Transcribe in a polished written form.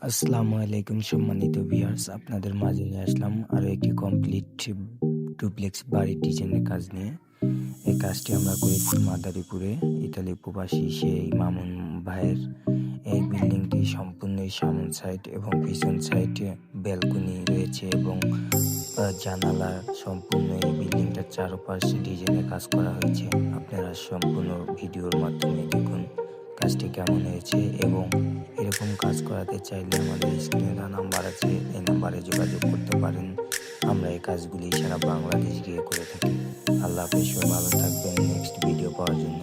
আসসালামু আলাইকুম সম্মানিত ভিউয়ার্স, আপনাদের মাঝে নিয়ে আসলাম আরও একটি কমপ্লিট ডুপ্লেক্স বাড়ির ডিজাইনের কাজ নিয়ে। এই কাজটি আমরা করেছি মাদারীপুরে। ইতালি প্রবাসী সেই মামুন ভাইয়ের এই বিল্ডিংটি সম্পূর্ণই সামন সাইড এবং পিছন সাইডে ব্যালকনি রয়েছে এবং জানালা সম্পূর্ণ এই বিল্ডিংটার চারপাশে ডিজাইনের কাজ করা হয়েছে। আপনারা সম্পূর্ণ ভিডিওর মাধ্যমে দেখুন কাজটি কেমন হয়েছে এবং এরকম কাজ করাতে চাইলে আমাদের স্ক্রিনে দেওয়া নাম্বার আছে, এই নাম্বারে যোগাযোগ করতে পারেন। আমরা এই কাজগুলি সারা বাংলাদেশ গিয়ে করে থাকি। আল্লাহ হাফেজ, ভালো থাকবেন। নেক্সট ভিডিও পাওয়ার জন্য